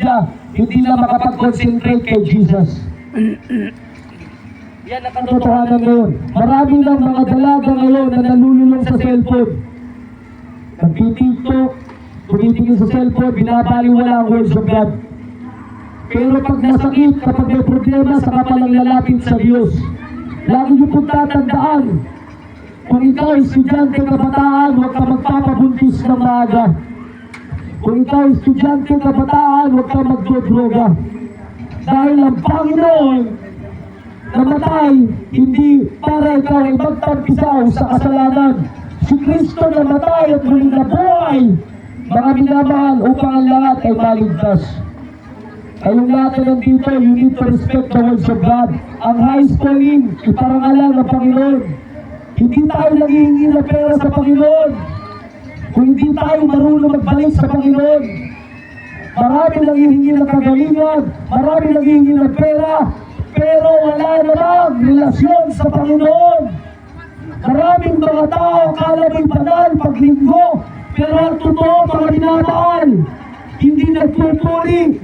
media, hindi na makapag-concentrate kay Jesus. Yan ang katotohanan ngayon. Marami ng mga dalaga ngayon na nalululong sa cellphone. Nagtitiktok, tumitingin sa cellphone, binabaliwala ang words of God. Pero pag nasakit, kapag may problema, saka palang lalapit sa Diyos. Lagi niyo pong tatandaan, kung ikaw ay estudyante kabataan, huwag ka magpapabuntis ng maaga. Kung ikaw ay estudyante kabataan, huwag ka magdodroga. Dahil ang Panginoon namatay, hindi para ikaw ay magtampisaw sa kasalanan. Si Kristo namatay at muling nabuhay, mga minamahal, upang ang lahat ay maligtas. Kayong lahat na nandito, you need to respect the words of God. Ang high schooling, iparangalan ng Panginoon. Hindi tayo naghihingi na pera sa Panginoon. Kung hindi tayo marunong magbalik sa Panginoon, marami naghihingi ng kagalingan, marami naghihingi ng pera, pero wala namang relasyon sa Panginoon. Maraming mga tao akala may banal paglinggo, pero ang totoo mga binataan, hindi nagpupuri,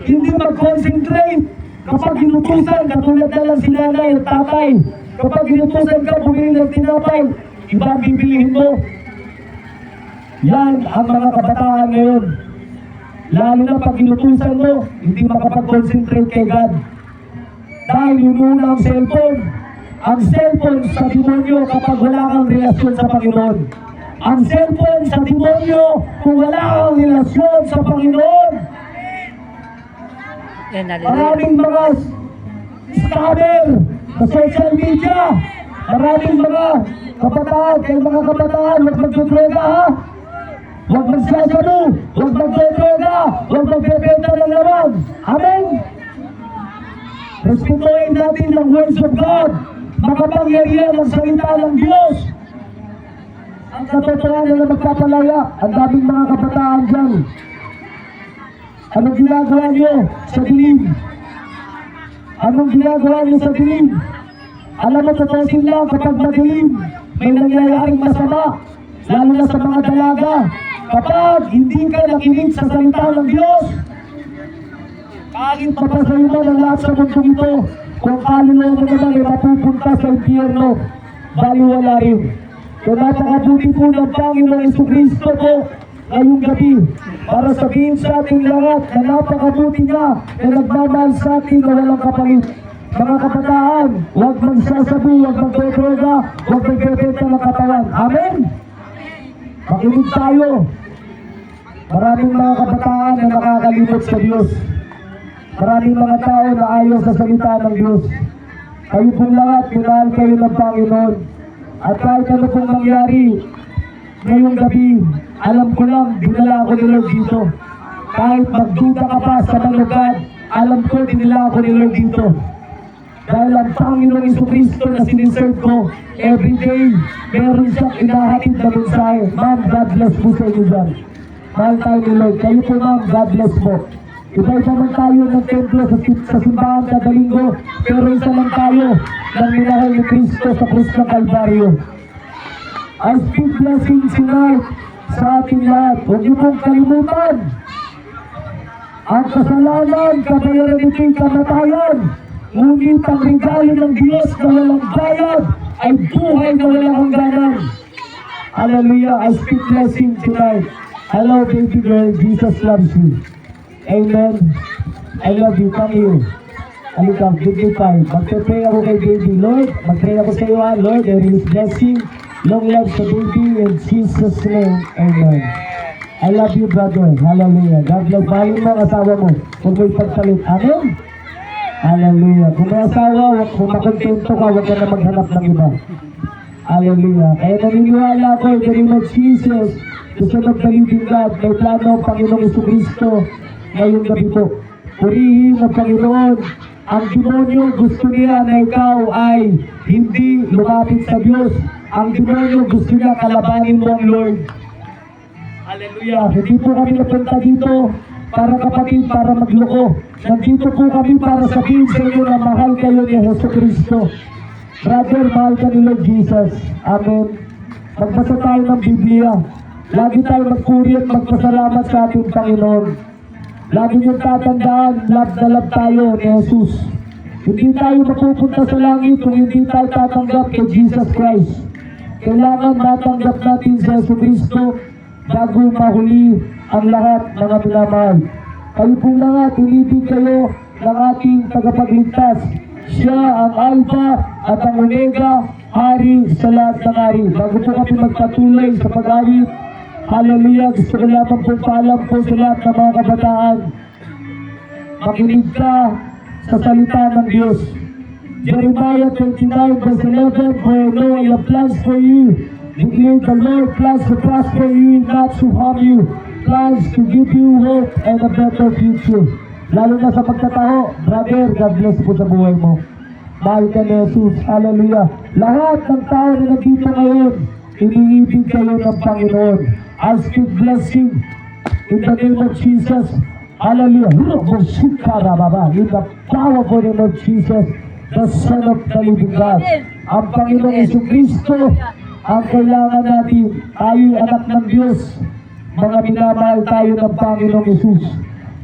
hindi mag-concentrate. Kapag ginutusan, katulad na lang si nanay at tatay, kapag ginutusan ka bumili ng tinapay, iba ang bibilihin mo. Yan ang mga kabataan ngayon. Lalo na pag ginutusan mo, hindi makapag-concentrate kay God. Dahil yun muna ang cellphone. Ang cellphone sa demonyo kapag wala kang relasyon sa Panginoon. Ang cellphone sa demonyo kung wala kang relasyon sa Panginoon. Maraming mga scammer sa social media. Maraming mga kabataan, kay mga kabataan, huwag magdodroga ha. Huwag magsasabu, huwag magdodroga, huwag magbebenta ng laman. Amen? Respetuhin natin ang words of God. Makapangyarihan ang salita ng Diyos. Ang katotohanan na magpapalaya, ang daming mga kabataan dyan. Anong ginagawa nyo sa dilim? Anong ginagawa nyo sa dilim? Alam mo, totoo lang kapag madilim, may nangyayaring masama, lalo na sa mga dalaga. Kapag hindi ka nakinig sa salita ng Diyos, kahit papasayo mo ng lahat sa mundong ito, kung kaluluwa mo naman ay mapupunta sa impyerno, baliwala rin. Kung napakabuti po ng Panginoong Jesucristo po ngayong gabi, para sabihin sa ating lahat na napakabuti niya na nagmamahal sa atin na walang kapalit. Mga kabataan, huwag magsasabi, huwag magdodroga, huwag magbebenta ng katawan. Amen? Makinig tayo. Maraming mga kabataan na nakakalimot sa Diyos. Maraming mga tao na ayaw sa salita ng Diyos. Kayo pong lahat, minahal kayo ng Panginoon. At kahit ano pong mangyari ngayong gabi, alam ko lang, dinala ako ni Lord dito. Kahit magduda ka pa sa manugad, alam ko, dinala ako ni Lord dito. Dahil ang Panginoong Jesucristo na siniserve ko, everyday, meron siyang inahatid na mensahe. Ma'am, God bless po sa inyo dyan. Mahal tayo ni Lord. Kayo po ma'am, God bless po. Iba-iba man tayo ng templo sa simbahan kada linggo, pero isa lang tayo ng minahal ni Kristo sa krus ng Kalbaryo. I speak blessings tonight sa ating lahat. Huwag niyo pong kalimutan. Ang kasalanan, kabayaran ito'y kamatayan. Ngunit ang regalo ng Diyos na walang bayad ay buhay na walang hangganan. Hallelujah. I speak blessings tonight. Hello baby girl, Jesus loves you. Amen. I love you. Come here. Halika, goodbye. Magpe-pray ako kay baby. Lord, mag-pray ako sa iyo. Lord, I release blessing. Long life sa baby in Jesus' name. Amen. I love you, brother. Hallelujah. God bless. Mahalin mo ang asawa mo. Kung may pagsalit. Amen. Hallelujah. Kung may asawa, kung makontento ka, huwag ka na maghanap ng iba. Hallelujah. Kaya naniniwala ko in the name of Jesus, gusto magdalibin God, may plano ang Panginoong Jesucristo ngayong gabi po. Purihin ang Panginoon. Ang demonyo gusto niya na ikaw ay hindi lumapit sa Diyos. Ang demonyo gusto niya kalabanin mo ang Lord. Hallelujah. Hindi po kami napunta dito para kapatid, para magloko. Nandito po kami para sabihin sa inyo na mahal kayo ni Jesucristo. Brother, mahal ka ni Lord Jesus. Amen. Magbasa tayo ng Biblia. Lagi tayo magpuri at magpasalamat sa ating Panginoon. Lagi niyong tatandaan, love na love tayo ni Jesus. Hindi tayo mapupunta sa langit kung hindi tayo tatanggap kay Jesus Christ. Kailangan matanggap natin si Jesus Cristo bago mahuli ang lahat ng minamahal. Kayo po lahat, inibig kayo ng ating tagapagligtas. Siya ang Alpha at ang Omega, Hari sa lahat ng hari. Bago po kami magpatuloy sa pag-awit, hallelujah, gusto ko lamang po paalam po sa lahat ng mga kabataan. Makinig ka sa salita ng Diyos. Jeremiah 29 verse 11, for I know I have plans for you, declare the Lord, plans to prosper you, not to harm you, plans to give you hope and a better future. Lalo na sa pagtataho, brother, God bless po sa buhay mo. Mahal ka ni Jesus, hallelujah. Lahat ng tao na nandito ngayon, iniibig kayo ng Panginoon. I speak blessing in the name of Jesus. Hallelujah. In the powerful name of Jesus, the Son of the living God. Ang Panginoong Jesucristo ang kailangan natin. Tayo'y anak ng Diyos. Mga minamahal tayo ng Panginoong Jesus.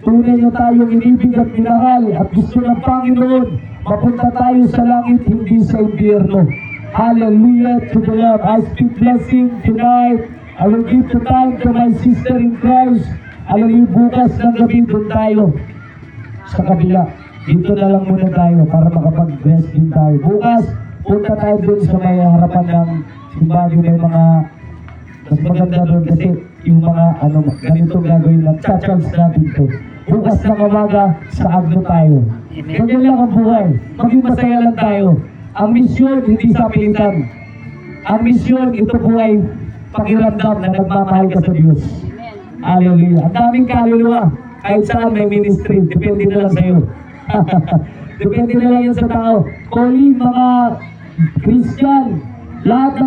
Tunay na tayong inibig at minahal at gusto ng Panginoon mapunta tayo sa langit, hindi sa impyerno. Hallelujah to the Lord. I speak blessing tonight. I will give the time to my sister in Christ. Hallelujah, bukas ng gabi doon tayo sa kabila. Dito na lang muna tayo para makapag-bless din tayo. Bukas, punta tayo doon sa may harapan ng simbahan. May mga mas maganda doon kasi yung mga ganito gagawin lang. Chachals natin to. Bukas ng umaga, sa Agno tayo. Ganyan lang ang buhay. Maging masaya lang tayo. Ang misyon, hindi sa pilitan. Ang misyon, ito po ay pakiramdam na nagmamahal ka sa Diyos. Hallelujah. Ang daming kaluluwa. Kahit saan may ministry. Depende na lang sa'yo. Depende na lang yan sa tao. Calling mga Christian. Lahat ng